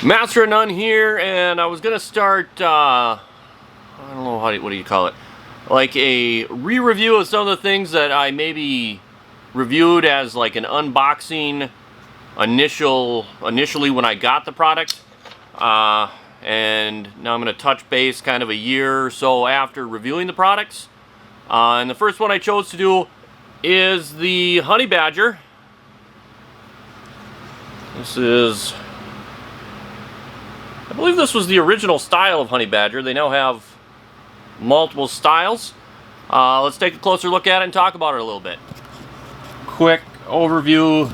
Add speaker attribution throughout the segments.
Speaker 1: Master of None here, and I was gonna start, I don't know, what do you call it? Like a re-review of some of the things that I maybe reviewed as like an unboxing initially when I got the product. And now I'm gonna touch base kind of a year or so after reviewing the products. And the first one I chose to do is the Honey Badger. This is, I believe this was the original style of Honey Badger. They now have multiple styles. Let's take a closer look at it and talk about it a little bit. Quick overview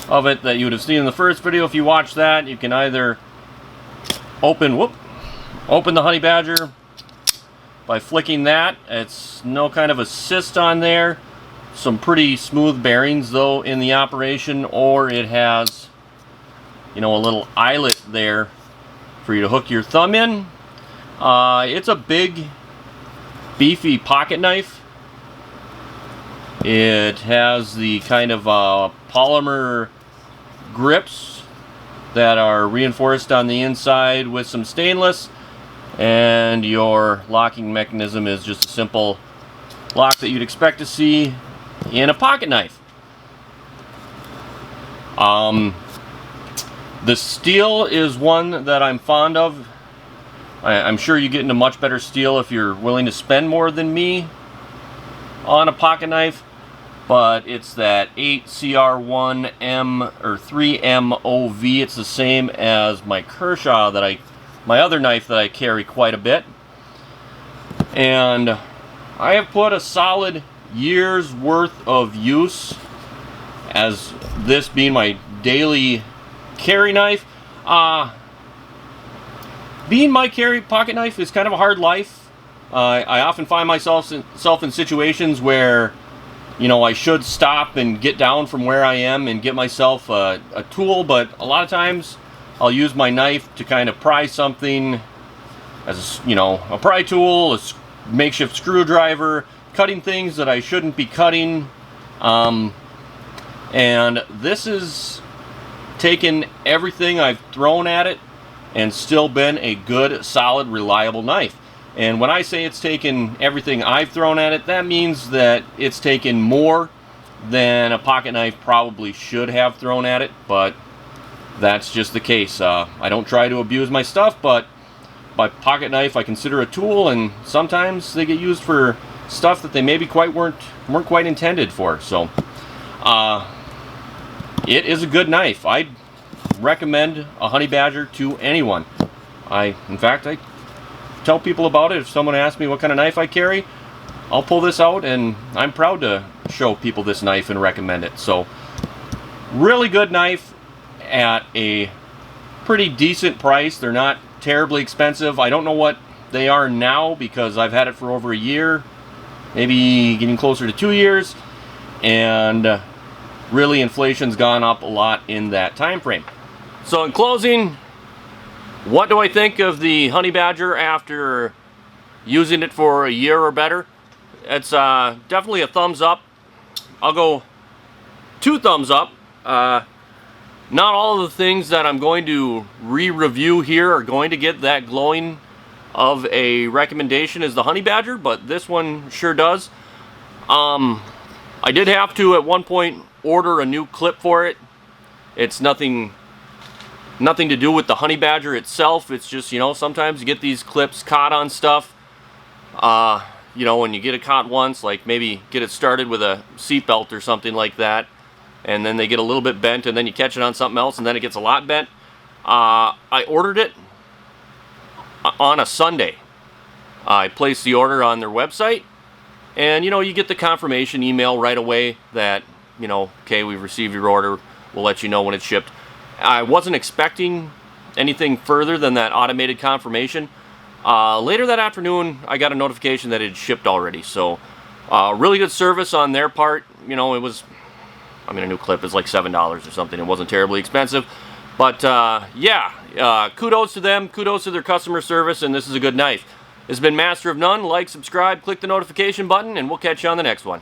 Speaker 1: of it that you would have seen in the first video. If you watched that, you can either open the Honey Badger by flicking that. It's no kind of assist on there. Some pretty smooth bearings though in the operation, or it has, you know, a little eyelet there for you to hook your thumb in. It's a big, beefy pocket knife. It has the kind of polymer grips that are reinforced on the inside with some stainless, and your locking mechanism is just a simple lock that you'd expect to see in a pocket knife. The steel is one that I'm fond of. I'm sure you get into much better steel if you're willing to spend more than me on a pocket knife, but it's that 8CR1M or 3MOV. It's the same as my Kershaw my other knife that I carry quite a bit. And I have put a solid year's worth of use as this being my daily carry knife. Being my carry pocket knife is kind of a hard life. I often find myself in situations where, you know, I should stop and get down from where I am and get myself a tool, but a lot of times I'll use my knife to kind of pry something as, you know, a pry tool, a makeshift screwdriver, cutting things that I shouldn't be cutting. And this has taken everything I've thrown at it and still been a good, solid, reliable knife. And when I say it's taken everything I've thrown at it, that means that it's taken more than a pocket knife probably should have thrown at it, but that's just the case. I don't try to abuse my stuff, but my pocket knife I consider a tool, and sometimes they get used for stuff that they maybe weren't quite intended for. So it is a good knife. I'd recommend a Honey Badger to anyone. In fact, I tell people about it. If someone asks me what kind of knife I carry, I'll pull this out, and I'm proud to show people this knife and recommend it. So, really good knife at a pretty decent price. They're not terribly expensive. I don't know what they are now because I've had it for over a year, maybe getting closer to 2 years, and really inflation's gone up a lot in that time frame. So in closing, what do I think of the Honey Badger after using it for a year or better? It's definitely a thumbs up. I'll go 2 thumbs up. Not all of the things that I'm going to re-review here are going to get that glowing of a recommendation as the Honey Badger, but this one sure does. I did have to at one point order a new clip for it. It's nothing to do with the Honey Badger itself. It's just, you know, sometimes you get these clips caught on stuff. You know, when you get it caught once, like maybe get it started with a seatbelt or something like that, and then they get a little bit bent, and then you catch it on something else, and then it gets a lot bent. I ordered it on a Sunday. I placed the order on their website, and, you know, you get the confirmation email right away that, you know, okay, we've received your order. We'll let you know when it's shipped. I wasn't expecting anything further than that automated confirmation. Later that afternoon, I got a notification that it had shipped already. So, really good service on their part. You know, it was, I mean, a new clip is like $7 or something. It wasn't terribly expensive. But, yeah, kudos to them. Kudos to their customer service, and this is a good knife. This has been Master of None. Like, subscribe, click the notification button, and we'll catch you on the next one.